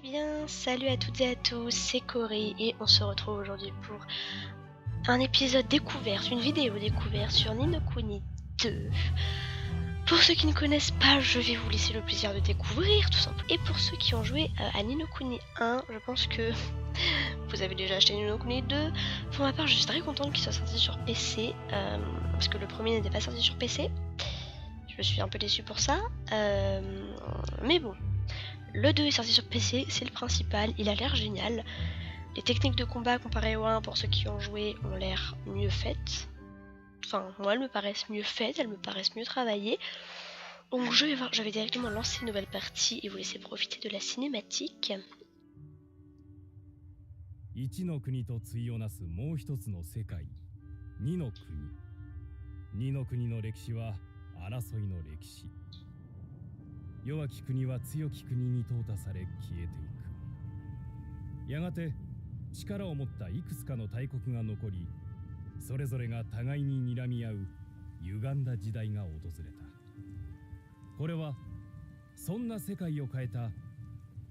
Eh bien, salut à toutes et à tous, c'est Cory et on se retrouve aujourd'hui pour un épisode découverte, une vidéo découverte sur Ni no Kuni 2. Pour ceux qui ne connaissent pas, je vais vous laisser le plaisir de découvrir tout simplement. Et pour ceux qui ont joué à Ni no Kuni 1, je pense que vous avez déjà acheté Ni no Kuni 2. Pour ma part, je suis très contente qu'il soit sorti sur PC, parce que le premier n'était pas sorti sur PC. Je suis un peu déçue pour ça, mais bon. Le 2 est sorti sur PC, c'est le principal, il a l'air génial. Les techniques de combat comparées au 1, pour ceux qui ont joué, ont l'air mieux faites. Enfin, moi, elles me paraissent mieux faites, elles me paraissent mieux travaillées. Donc je vais directement lancer une nouvelle partie et vous laisser profiter de la cinématique. 一の国と対をなすもう一つの世界、二の国。二の国の歴史は争いの歴史。弱き国は強き国に淘汰され消えていく。やがて力を持ったいくつかの大国が残り、それぞれが互いに睨み合う歪んだ時代が訪れた。これはそんな世界を変えた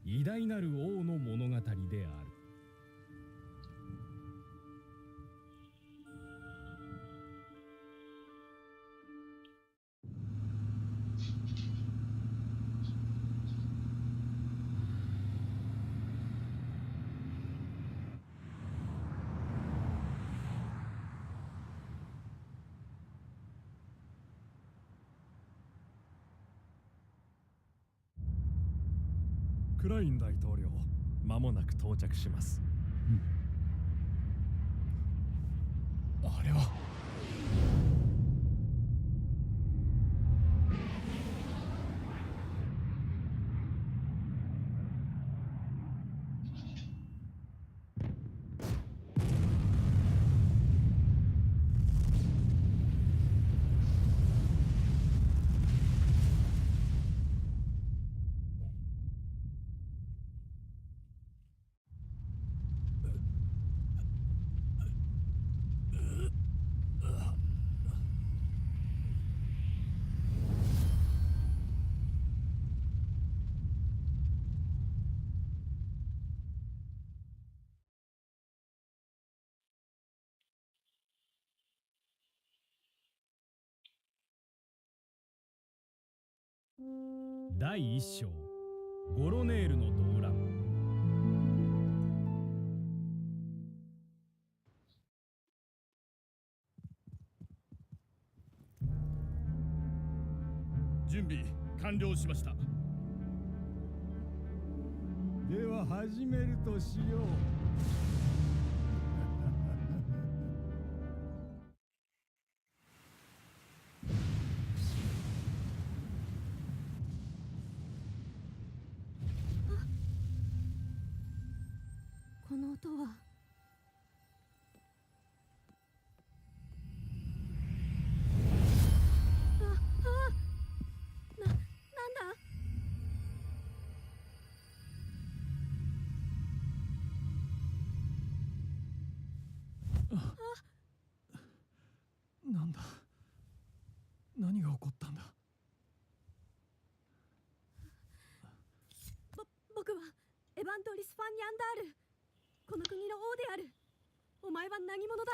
偉大なる王の物語である。クライン大統領、間もなく到着します。あれは第一章、ゴロネールの動乱。準備完了しました。では始めるとしよう。この音は。なんだ。なんだ。何が起こったんだ。僕はエヴァントリス・ファン・ニャンダール。この国の王である。お前は何者だ。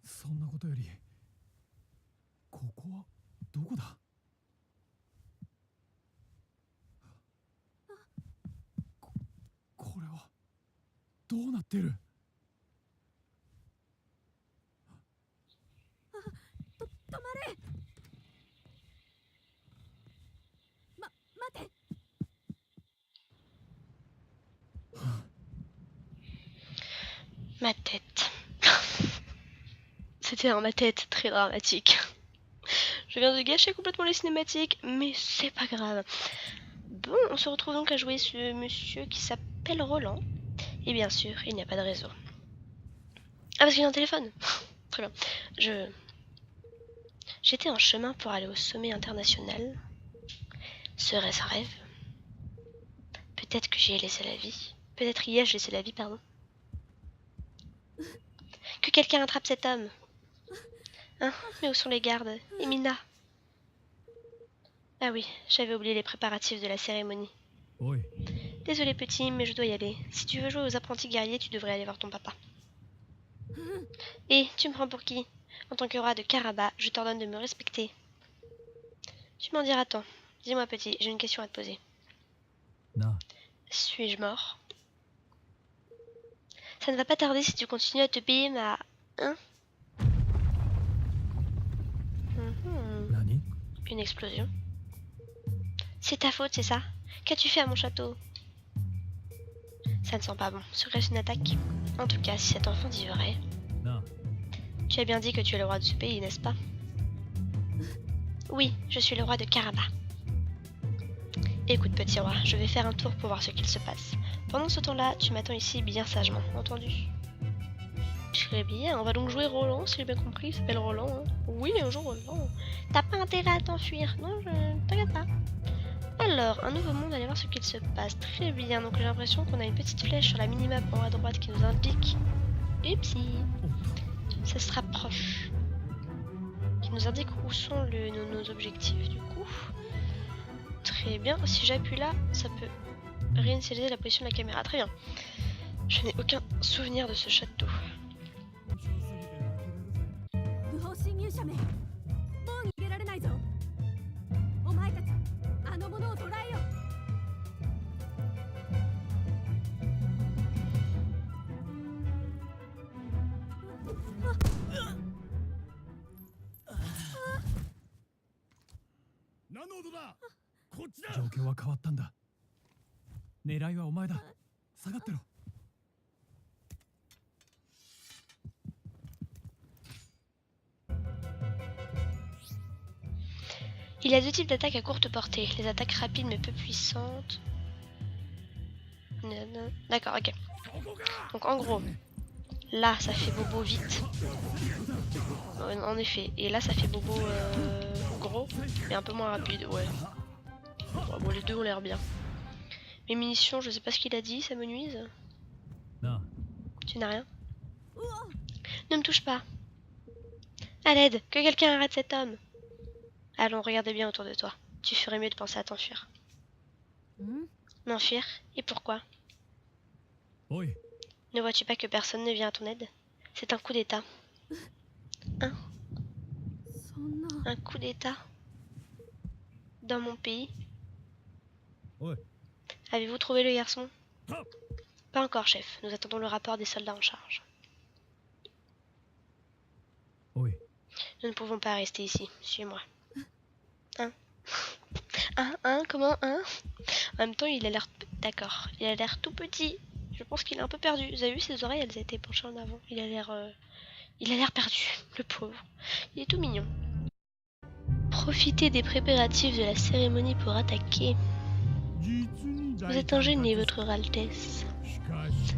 そんなことより、ここはどこだ。これはどうなってる。止まれ。待て。Ma tête. C'était dans ma tête, très dramatique. Je viens de gâcher complètement les cinématiques, mais c'est pas grave. Bon, on se retrouve donc à jouer ce monsieur qui s'appelle Roland. Et bien sûr, il n'y a pas de réseau. Ah, parce qu'il y a un téléphone. Très bien. J'étais en chemin pour aller au sommet international. Serait-ce un rêve? Peut-être que j'y ai laissé la vie. Peut-être y ai-je laissé la vie, pardon. Que quelqu'un attrape cet homme. Hein? Mais où sont les gardes? Et Mina? Ah oui, j'avais oublié les préparatifs de la cérémonie. おい、 Désolé petit, mais je dois y aller. Si tu veux jouer aux apprentis guerriers, tu devrais aller voir ton papa. Et tu me prends pour qui? En tant que roi de Karaba, je t'ordonne de me respecter. Tu m'en diras tant. Dis-moi petit, j'ai une question à te poser. なあ、 Suis-je mort? Ça ne va pas tarder si tu continues à te payer ma... Hein? Mhm. 何？ Une explosion. C'est ta faute, c'est ça? Qu'as-tu fait à mon château? Ça ne sent pas bon. Serait-ce une attaque? En tout cas, si cet enfant dit vrai... なあ、 Tu as bien dit que tu es le roi de ce pays, n'est-ce pas? Oui, je suis le roi de Karaba. Écoute, petit roi, je vais faire un tour pour voir ce qu'il se passe. Pendant ce temps-là, tu m'attends ici bien sagement, entendu? Très bien, on va donc jouer Roland, si j'ai bien compris, il s'appelle Roland. Hein. Oui, on joue Roland. T'as pas intérêt à t'enfuir, non, t'inquiète pas. Alors, un nouveau monde, allez voir ce qu'il se passe. Très bien, donc j'ai l'impression qu'on a une petite flèche sur la minimap en haut à droite qui nous indique... Upsi, ça se rapproche. Qui nous indique où sont nos objectifs, du coup. Très bien, si j'appuie là, ça peut réinitialiser la position de la caméra. Très bien. Je n'ai aucun souvenir de ce château. 不法侵入者め、もう逃げられないぞ。お前たち、あの者を捕らえよ。何の音だ？こっちだ。状況は変わったんだ。狙いはお前だ。下がってろ。 Il y a deux types d'attaques à courte portée. Les attaques rapides mais peu puissantes. D'accord, ok. Donc en gros, là ça fait bobo vite. En effet. Et là ça fait bobo gros, mais un peu moins rapide, ouais. Ouais, bon, les deux ont l'air bien. Mes munitions, je sais pas ce qu'il a dit, ça me nuise. なあ、 Tu n'as rien? Ne me touche pas. À l'aide, que quelqu'un arrête cet homme. Allons, regarde bien autour de toi. Tu ferais mieux de penser à t'enfuir. M'enfuir? Et pourquoi? おい、 Ne vois-tu pas que personne ne vient à ton aide? C'est un coup d'état. そんな。 Un coup d'état? Dans mon pays? おい、 Avez-vous trouvé le garçon? Pas encore, chef. Nous attendons le rapport des soldats en charge. おい、 Nous ne pouvons pas rester ici. Suis-moi. Comment? En même temps, il a l'air... D'accord. Il a l'air tout petit. Je pense qu'il est un peu perdu. Vous avez vu ses oreilles, elles étaient penchées en avant. Il a l'air perdu, le pauvre. Il est tout mignon. Profitez des préparatifs de la cérémonie pour attaquer. Vous êtes ingénieux, votre Altesse.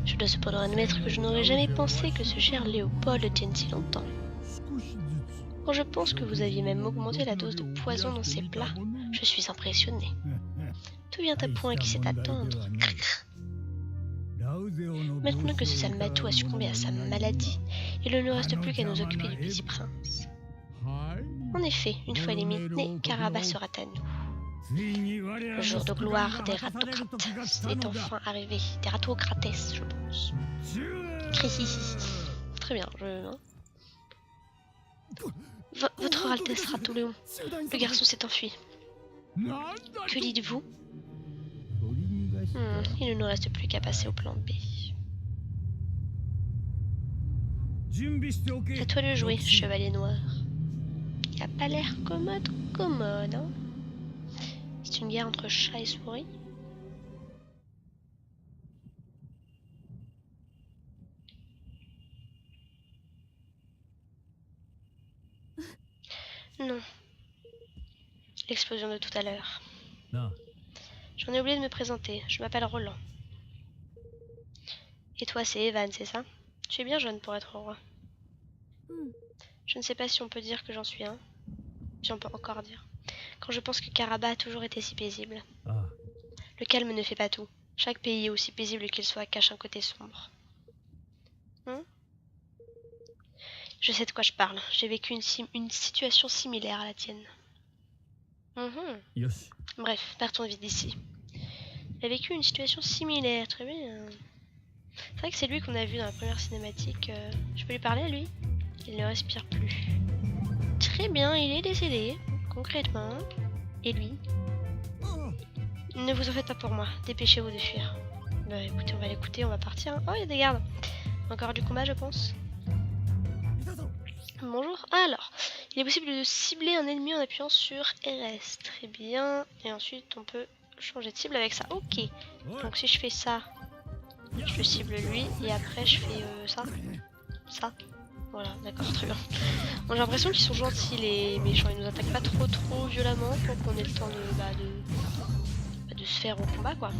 Je dois cependant admettre que je n'aurais jamais pensé que ce cher Léopold tienne si longtemps. Quand je pense que vous aviez même augmenté la dose de poison dans ces plats, je suis impressionné. Tout vient à point qui sait attendre. Maintenant que ce sale matou a succombé à sa maladie, il ne nous reste plus qu'à nous occuper du petit prince. En effet, une fois éliminé, Karaba sera à nous. Le jour de gloire des ratocrates est enfin arrivé. Des ratocrates, je pense. Très bien, Votre Altesse Ratoléon, le garçon s'est enfui. Que dites-vous? Il ne nous reste plus qu'à passer au plan B. À toi de jouer, chevalier noir. Il a pas l'air commode, hein? C'est une guerre entre chat et souris. Non. L'explosion de tout à l'heure. なあ、 J'en ai oublié de me présenter. Je m'appelle Roland. Et toi, c'est Evan, c'est ça? Tu es bien jeune pour être roi. Je ne sais pas si on peut dire que j'en suis un. Si on peut encore dire. Quand je pense que Karaba a toujours été si paisible. ああ、 Le calme ne fait pas tout. Chaque pays, aussi paisible qu'il soit, cache un côté sombre. Je sais de quoi je parle. J'ai vécu une situation similaire à la tienne. Mhm. よし Bref, partons vite d'ici. Il a vécu une situation similaire, très bien. C'est vrai que c'est lui qu'on a vu dans la première cinématique. Je peux lui parler à lui? Il ne respire plus. Très bien, il est décédé, concrètement. Et lui? Ne vous en faites pas pour moi, dépêchez-vous de fuir. Bah écoutez, on va l'écouter, on va partir. Oh, il y a des gardes. Encore du combat, je pense. Bonjour. Alors, il est possible de cibler un ennemi en appuyant sur RS. Très bien. Et ensuite, on peut changer de cible avec ça. Ok. Donc si je fais ça, je cible lui. Et après, je fais ça. Ça. Voilà, d'accord, très bien. Bon, j'ai l'impression qu'ils sont gentils, les méchants. Ils nous attaquent pas trop violemment pour qu'on ait le temps de se faire au combat, quoi.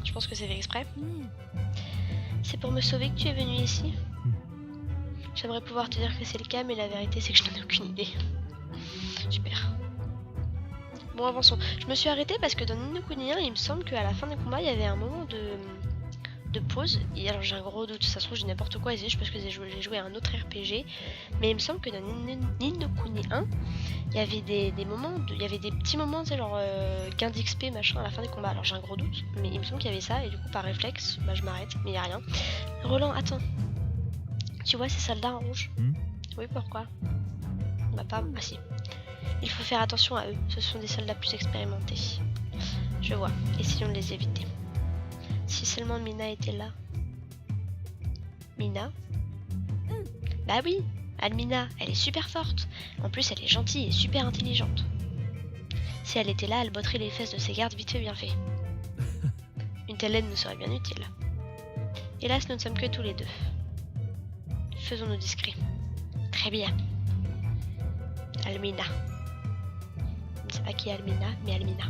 Je pense que c'est fait exprès. C'est pour me sauver que tu es venu ici? J'aimerais pouvoir te dire que c'est le cas, mais la vérité c'est que je n'en ai aucune idée. Super. Bon, avançons. Je me suis arrêtée parce que dans Ni no Kuni 1, il me semble qu'à la fin des combats, il y avait un moment de pause. Et alors j'ai un gros doute, ça se trouve j'ai n'importe quoi ici, parce que j'ai joué à un autre RPG. Mais il me semble que dans Ni no Kuni 1, il y avait des moments, il y avait des petits moments, tu sais, genre gain d'XP machin à la fin des combats. Alors j'ai un gros doute, mais il me semble qu'il y avait ça, et du coup par réflexe, bah je m'arrête, mais il n'y a rien. Roland, attends. Tu vois ces soldats en rouge? Oui, pourquoi? Bah pas, ah si. Il faut faire attention à eux, ce sont des soldats plus expérimentés. Je vois, essayons de les éviter. Si seulement Mina était là. Mina? Bah oui, Almina, elle est super forte. En plus, elle est gentille et super intelligente. Si elle était là, elle botterait les fesses de ses gardes vite fait bien fait. Une telle aide nous serait bien utile. Hélas, nous ne sommes que tous les deux. Faisons-nous discrets. Très bien. Almina. Je ne sais pas qui est Almina, mais Almina.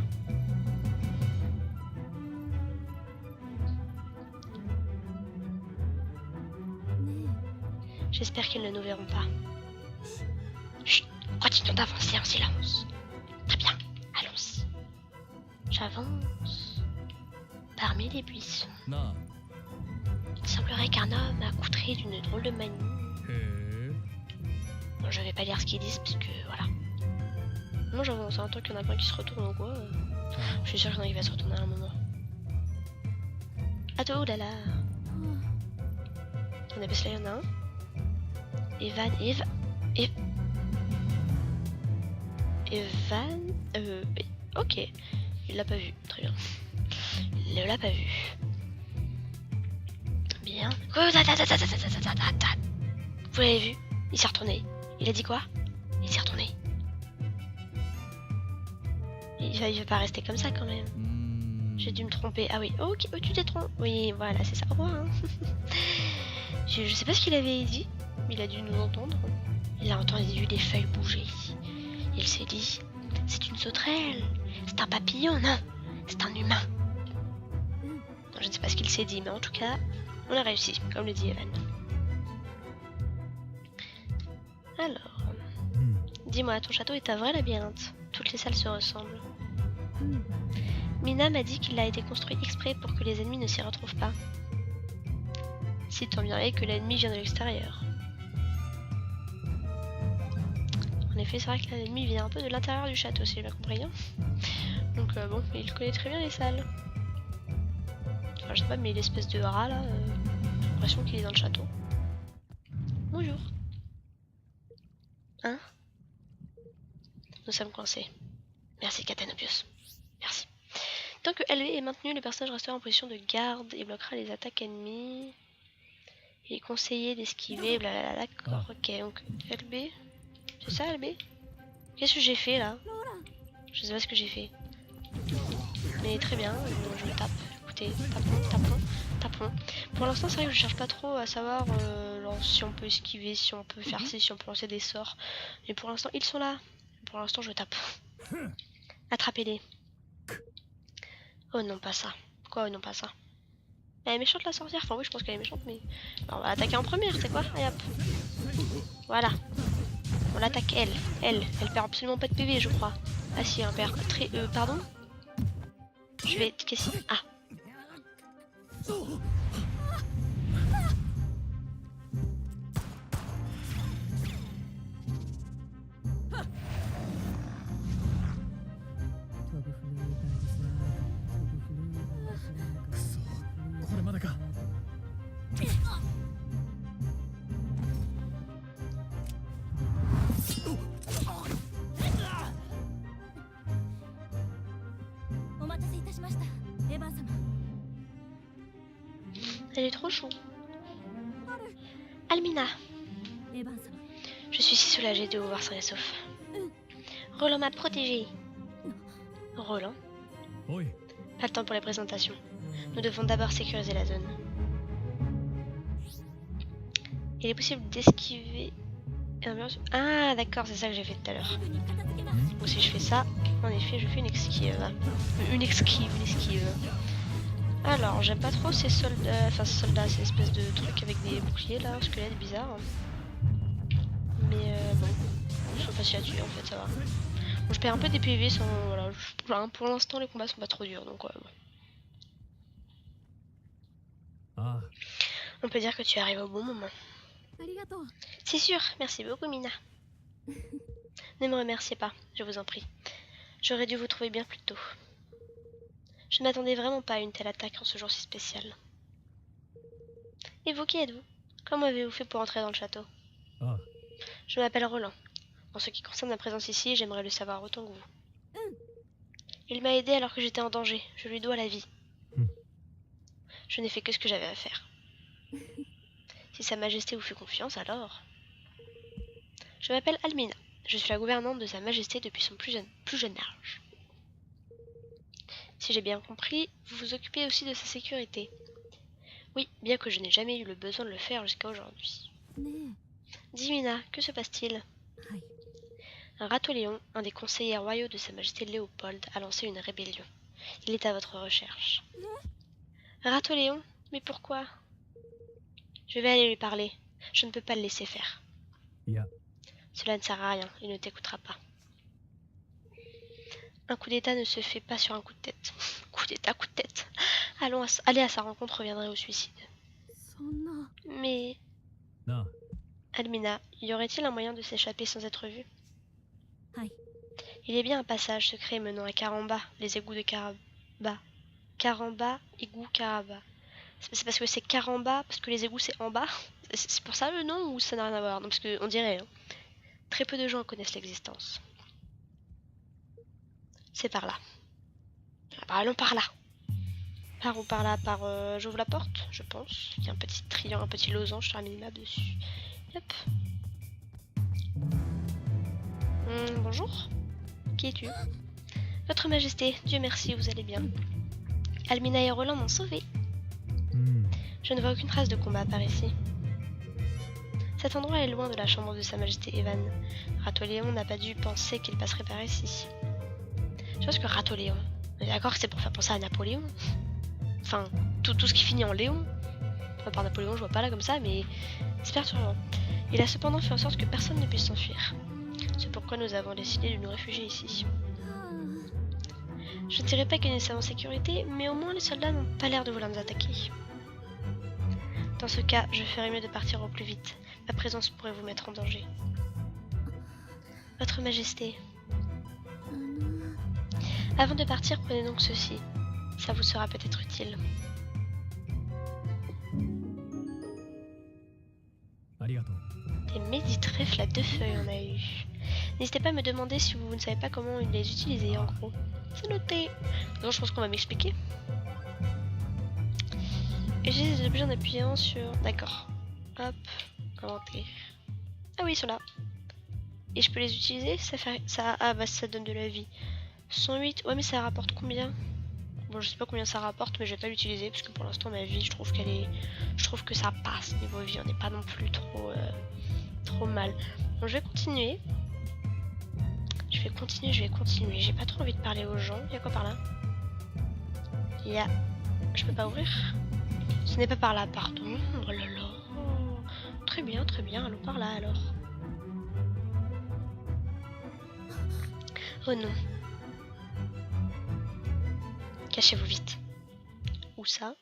J'espère qu'ils ne nous verront pas. Chut, continuons d'avancer en silence. Très bien, allons-y. J'avance parmi les buissons. Il semblerait qu'un homme accoutré d'une drôle de manie. Bon, je vais pas lire ce qu'ils disent parce que voilà. Moi j'avance un truc qu'il y en a plein qui se retournent ou quoi. Je suis sûr qu'il y en a qui va se retourner à un moment. Attends, oh là là. On a baissé là, il y en a un. Evan, ok, il l'a pas vu, très bien. Il ne l'a pas vu. Bien. Vous l'avez vu? Il s'est retourné. Il a dit quoi? Il s'est retourné. Il va pas rester comme ça quand même. J'ai dû me tromper. Ah oui, ok, oh, tu t'es trompé. Oui, voilà, c'est ça. Au revoir. Hein. je sais pas ce qu'il avait dit. Il a dû nous entendre. Il a entendu les feuilles bouger. Il s'est dit, c'est une sauterelle. C'est un papillon, non. C'est un humain. Non, je ne sais pas ce qu'il s'est dit, mais en tout cas, on a réussi, comme le dit Evan. Alors, dis-moi, ton château est un vrai labyrinthe. Toutes les salles se ressemblent. Mina m'a dit qu'il a été construit exprès pour que les ennemis ne s'y retrouvent pas. Si tant bien est que l'ennemi vient de l'extérieur. En effet, c'est vrai que l'ennemi vient un peu de l'intérieur du château, si j'ai bien compris. Hein. Donc bon, il connaît très bien les salles. Enfin, je sais pas, mais l'espèce de rat là, j'ai l'impression qu'il est dans le château. Bonjour. Hein? Nous sommes coincés. Merci, Catanobius. Merci. Tant que LB est maintenu, le personnage restera en position de garde et bloquera les attaques ennemies. Il est conseillé d'esquiver, blablabla. D'accord, ok, donc LB. C'est ça, LB? Qu'est-ce que j'ai fait là? Je sais pas ce que j'ai fait. Mais très bien, je me tape. Écoutez, tapons. Pour l'instant, c'est vrai que je cherche pas trop à savoir si on peut esquiver, si on peut faire ci, si on peut lancer des sorts. Mais pour l'instant, ils sont là. Pour l'instant, je tape. Attrapez-les. Oh non, pas ça. Quoi, oh non, pas ça. Elle est méchante la sorcière. Enfin, oui, je pense qu'elle est méchante, mais. Alors, on va l'attaquer en première, c'est quoi? Allez hop. Voilà. On l'attaque elle. Elle perd absolument pas de PV, je crois. Ah si, elle perd très... pardon? Je vais... Qu'est-ce que... Ah. 待たせいたしました。エヴァン様。 Elle est trop chou. あれ、 Almina, エヴァン様。 je suis si soulagée de vous voir sain et sauf. Roland m'a protégée. Roland, おい、 pas le temps pour les présentations. Nous devons d'abord sécuriser la zone. Il est possible d'esquiver... Ah d'accord, c'est ça que j'ai fait tout à l'heure. すぐに片付けます。 Ou si je fais ça, en effet je fais une esquive. Une esquive. Alors, j'aime pas trop ces soldats, ces espèces de trucs avec des boucliers là, squelettes bizarres. Mais bon, ils sont faciles à tuer en fait, ça va. Bon, je perds un peu des PV sans... Voilà, pour l'instant les combats sont pas trop durs, donc bon. ああ、 On peut dire que tu arrives au bon moment. ありがとう。 C'est sûr, merci beaucoup Mina. Ne me remerciez pas, je vous en prie. J'aurais dû vous trouver bien plus tôt. Je ne m'attendais vraiment pas à une telle attaque en ce jour si spécial. Et vous, qui êtes-vous? Comment avez-vous fait pour entrer dans le château? ああ、 Je m'appelle Roland. En ce qui concerne ma présence ici, j'aimerais le savoir autant que vous. Il m'a aidé alors que j'étais en danger. Je lui dois la vie. Je n'ai fait que ce que j'avais à faire. Si Sa Majesté vous fait confiance, alors... Je m'appelle Almina. Je suis la gouvernante de Sa Majesté depuis son plus jeune âge. Si j'ai bien compris, vous vous occupez aussi de sa sécurité. Oui, bien que je n'ai jamais eu le besoin de le faire jusqu'à aujourd'hui. ね Dis Mina, que se passe-t-il? え。はい。 Un Ratoléon, un des conseillers royaux de Sa Majesté Léopold, a lancé une rébellion. Il est à votre recherche. Ratoléon? Mais pourquoi? Je vais aller lui parler. Je ne peux pas le laisser faire. いや、 Cela ne sert à rien, il ne t'écoutera pas. Un coup d'état ne se fait pas sur un coup de tête. Coup d'état, coup de tête. Aller à sa rencontre reviendrait au suicide. そんな。 Mais, なあ、 Almina, y aurait-il un moyen de s'échapper sans être vu? はい。 Il y a bien un passage secret menant à Karamba, les égouts de Karamba. Karamba, égout Karamba. C'est parce que c'est Karamba, parce que les égouts c'est en bas? C'est pour ça le nom ou ça n'a rien à voir? Non, parce qu'on dirait, hein. Très peu de gens en connaissent l'existence. C'est par là. Ah bah, allons par là. Par où? Par là, j'ouvre la porte, je pense. Il y a un petit triangle, un petit losange sur un minimap dessus. Hop. Bonjour. Qui es-tu? Votre Majesté, Dieu merci, vous allez bien. Almina et Roland m'ont sauvé. うん、 Je ne vois aucune trace de combat par ici. Cet endroit est loin de la chambre de Sa Majesté Evan. Ratoléon n'a pas dû penser qu'il passerait par ici. Je pense que Ratoléon, on est d'accord que c'est pour faire penser à Napoléon. Enfin, tout ce qui finit en Léon. Enfin, par Napoléon, je vois pas là comme ça, mais c'est perturbant. Il a cependant fait en sorte que personne ne puisse s'enfuir. C'est pourquoi nous avons décidé de nous réfugier ici. あ Je ne dirais pas que nous sommes en sécurité, mais au moins les soldats n'ont pas l'air de vouloir nous attaquer. Dans ce cas, je ferais mieux de partir au plus vite. Ma présence pourrait vous mettre en danger. Votre Majesté, あ。あの。 avant de partir, prenez donc ceci. Ça vous sera peut-être utile. ありがとう。 Des méditrèfles à 2 feuilles, on a eu. N'hésitez pas à me demander si vous ne savez pas comment les utiliser, en gros. C'est noté. Non, je pense qu'on va m'expliquer. Utilisez les objets en appuyant sur... D'accord. Hop. Inventer. Ah oui, ils sont là. Et je peux les utiliser? Ça fait... Ah bah ça donne de la vie. 108. Ouais, mais ça rapporte combien? Bon, je sais pas combien ça rapporte, mais je vais pas l'utiliser parce que pour l'instant ma vie, je trouve qu'elle est... Je trouve que ça passe niveau vie. On n'est pas non plus trop mal. Bon, je vais continuer. Je vais continuer. J'ai pas trop envie de parler aux gens. Il y a quoi par là? Il y a... Je peux pas ouvrir? Ce n'est pas par là, pardon. Oh là là. Très bien, allons par là alors. Oh non. Cachez-vous vite. Où ça?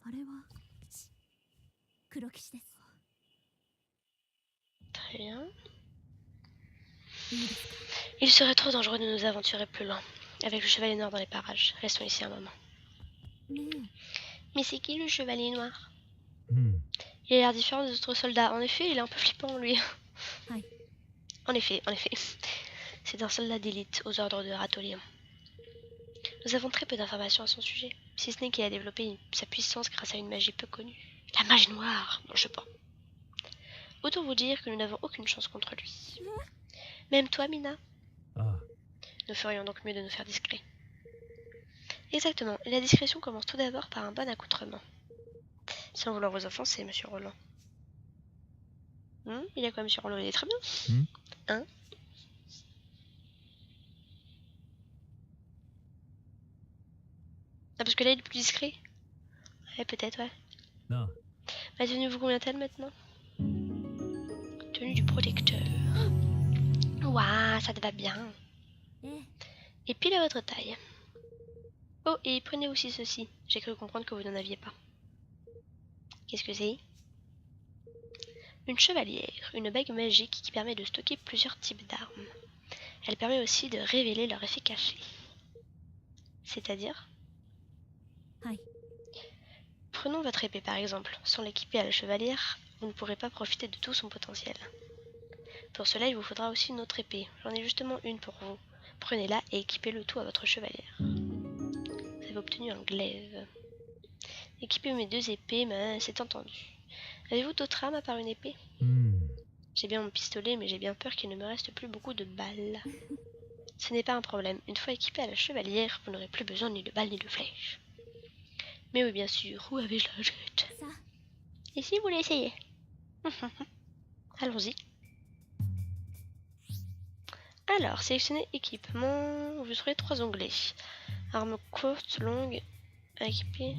あれは黒騎士です。 Très bien. いいですか？ Il serait trop dangereux de nous aventurer plus loin. Avec le chevalier noir dans les parages. Restons ici un moment. Mais c'est qui le chevalier noir? うん。 Il a l'air différent des autres soldats. En effet, il est un peu flippant, lui. Ouais. En effet. C'est un soldat d'élite aux ordres de Ratolium. Nous avons très peu d'informations à son sujet, si ce n'est qu'il a développé sa puissance grâce à une magie peu connue. La magie noire? Non, je sais pas. Autant vous dire que nous n'avons aucune chance contre lui. Même toi, Mina? ああ。 Nous ferions donc mieux de nous faire discrets. Exactement, et la discrétion commence tout d'abord par un bon accoutrement. Sans vouloir vous offenser, monsieur Roland. Il est quoi, monsieur Roland? Il est très bien. Hein? Ah, parce que là, il est plus discret? Ouais, peut-être, ouais. なあ。 Ma tenue vous convient-elle maintenant? Tenue du protecteur. Ouah, ça te va bien. え Et pile à votre taille. Oh, et prenez aussi ceci. J'ai cru comprendre que vous n'en aviez pas. Qu'est-ce que c'est? Une chevalière, une bague magique qui permet de stocker plusieurs types d'armes. Elle permet aussi de révéler leur effet caché. C'est-à-dire? Ouais. Prenons votre épée par exemple. Sans l'équiper à la chevalière, vous ne pourrez pas profiter de tout son potentiel. Pour cela, il vous faudra aussi une autre épée. J'en ai justement une pour vous. Prenez-la et équipez le tout à votre chevalière. Vous avez obtenu un glaive. Équipez mes deux épées, mais c'est entendu. Avez-vous d'autres armes à part une épée? うん。 J'ai bien mon pistolet, mais j'ai bien peur qu'il ne me reste plus beaucoup de balles. Ce n'est pas un problème. Une fois équipé à la chevalière, vous n'aurez plus besoin ni de balles ni de flèches. Mais oui, bien sûr. Où avais-je la jette? さ Et si vous voulez essayer? Allons-y. Alors, sélectionnez équipement. Vous trouverez 3 onglets. Arme courte, longue, équipée.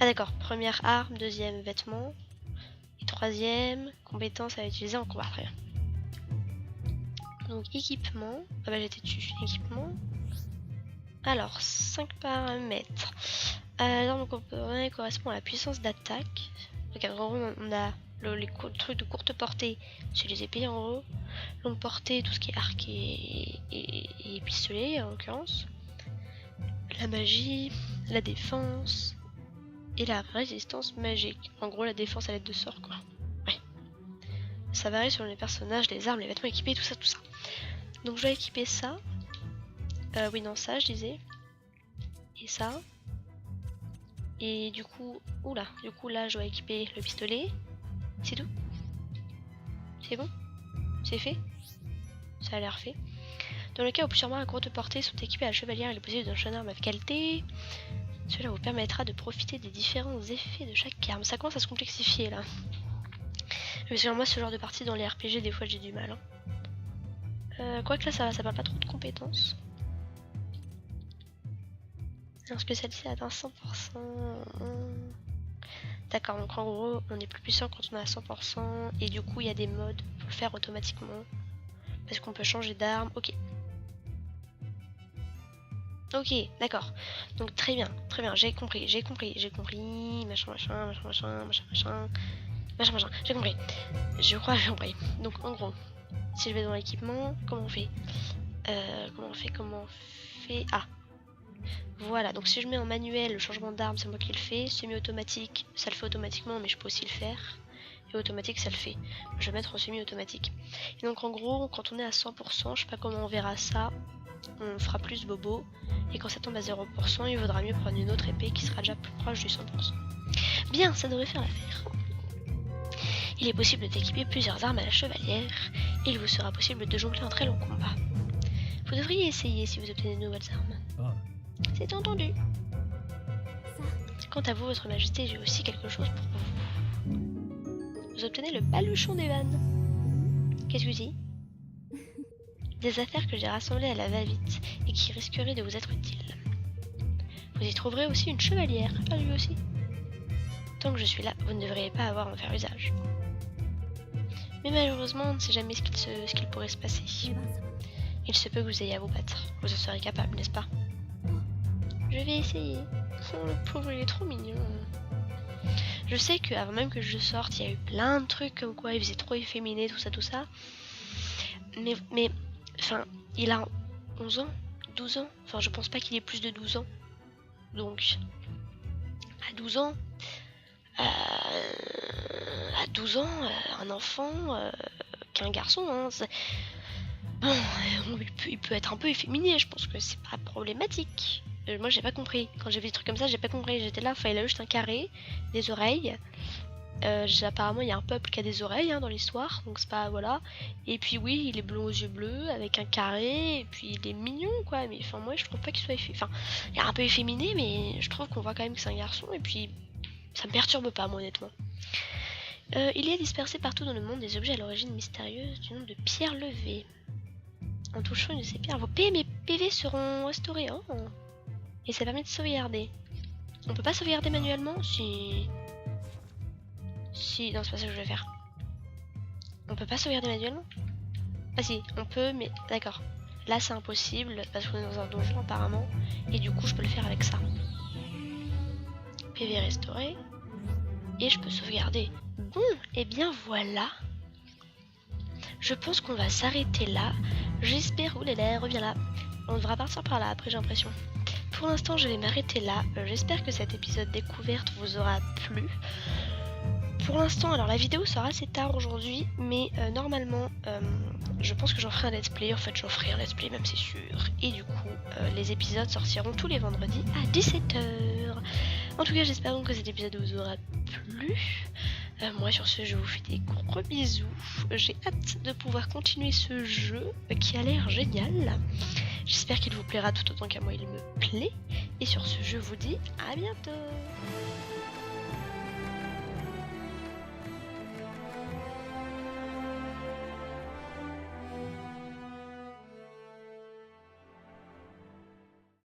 Ah d'accord, première arme, deuxième vêtement. Et troisième, compétence à utiliser en combat. Très bien. Donc équipement. Ah bah j'étais dessus. Équipement. Alors, 5 paramètres. L'arme correspond à la puissance d'attaque. Donc en gros, on a les trucs de courte portée, c'est les épées en gros. Longue portée, tout ce qui est arc et pistolet en l'occurrence. La magie, la défense et la résistance magique. En gros, la défense à l'aide de sorts, quoi. Ouais. Ça varie selon les personnages, les armes, les vêtements équipés, tout ça, tout ça. Donc je vais équiper ça. Oui, non, ça, je disais. Et ça. Et du coup, oula, du coup là, je dois équiper le pistolet. C'est tout? C'est bon? C'est fait? Ça a l'air fait. Dans le cas où plusieurs armes à courte portée sont équipées à la chevalière, il est possible d'un charme à qualité. Cela vous permettra de profiter des différents effets de chaque arme. Ça commence à se complexifier là. Parce que moi, ce genre de partie dans les RPG, des fois j'ai du mal. Quoique là, ça va, ça parle pas trop de compétences. Parce que celle-ci atteint 100%. D'accord, donc en gros, on est plus puissant quand on est à 100%. Et du coup, il y a des modes pour le faire automatiquement. Parce qu'on peut changer d'arme. Ok. Ok, d'accord. Donc très bien, j'ai compris. Machin, j'ai compris. Je crois que j'ai compris. Donc en gros, si je vais dans l'équipement, comment on fait? Ah. Voilà, donc si je mets en manuel le changement d'arme, c'est moi qui le fais. Semi-automatique, ça le fait automatiquement, mais je peux aussi le faire. Et automatique, ça le fait. Je vais mettre en semi-automatique. Et donc en gros, quand on est à 100%, je sais pas comment on verra ça. On fera plus bobo. Et quand ça tombe à 0%, il vaudra mieux prendre une autre épée qui sera déjà plus proche du 100%. Bien, ça devrait faire l'affaire. Il est possible d'équiper plusieurs armes à la chevalière. Et il vous sera possible de jongler entre elles au combat. Vous devriez essayer si vous obtenez de nouvelles armes. ああ。 C'est entendu. さ Quant à vous, votre majesté, j'ai aussi quelque chose pour vous. Vous obtenez le baluchon des vannes. Qu'est-ce que c'est? Des affaires que j'ai rassemblées à la va-vite et qui risqueraient de vous être utiles. Vous y trouverez aussi une chevalière, ah lui aussi. Tant que je suis là, vous ne devriez pas avoir à en faire usage. Mais malheureusement, on ne sait jamais ce qu'il pourrait se passer. 10番様 Il se peut que vous ayez à vous battre. Vous en serez capable, n'est-ce pas? Je vais essayer. Oh, le pauvre, il est trop mignon. Je sais qu'avant même que je sorte, il y a eu plein de trucs comme quoi il faisait trop efféminé, tout ça. Mais, enfin, il a 11 ans, 12 ans. Enfin, je pense pas qu'il ait plus de 12 ans. Donc, 12 ans. À 12 ans, un enfant qu'un garçon, hein, bon, il peut être un peu efféminé, je pense que c'est pas problématique. Moi j'ai pas compris, quand j'ai vu des trucs comme ça j'ai pas compris, j'étais là, il a juste un carré, des oreilles. Apparemment il y a un peuple qui a des oreilles hein, dans l'histoire, donc c'est pas, voilà. Et puis oui, il est blond aux yeux bleus, avec un carré, et puis il est mignon quoi, mais enfin moi je trouve pas qu'il soit enfin, il est un peu efféminé, mais je trouve qu'on voit quand même que c'est un garçon, et puis ça me perturbe pas moi honnêtement. Il y a dispersé partout dans le monde des objets à l'origine mystérieuse du nom de pierres levées. En touchant une de ces pierres, vos PV seront restaurés, hein, et ça permet de sauvegarder. On peut pas sauvegarder manuellement? Si, non c'est pas ça que je vais faire. On peut pas sauvegarder manuellement? Ah si, on peut, mais d'accord. Là c'est impossible, parce qu'on est dans un donjon apparemment, et du coup je peux le faire avec ça. PV restauré, et je peux sauvegarder. Bon, et bien voilà. Je pense qu'on va s'arrêter là. J'espère... Ouh là là, reviens là. On devra partir par là après j'ai l'impression. Pour l'instant je vais m'arrêter là. J'espère que cet épisode découverte vous aura plu. Pour l'instant, alors la vidéo sera assez tard aujourd'hui, mais normalement, je pense que j'en ferai un let's play. En fait, j'en ferai un let's play, même c'est sûr. Et du coup, les épisodes sortiront tous les vendredis à 17 h. En tout cas, j'espère donc que cet épisode vous aura plu. Moi, sur ce, je vous fais des gros bisous. J'ai hâte de pouvoir continuer ce jeu qui a l'air génial. J'espère qu'il vous plaira tout autant qu'à moi il me plaît. Et sur ce, je vous dis à bientôt.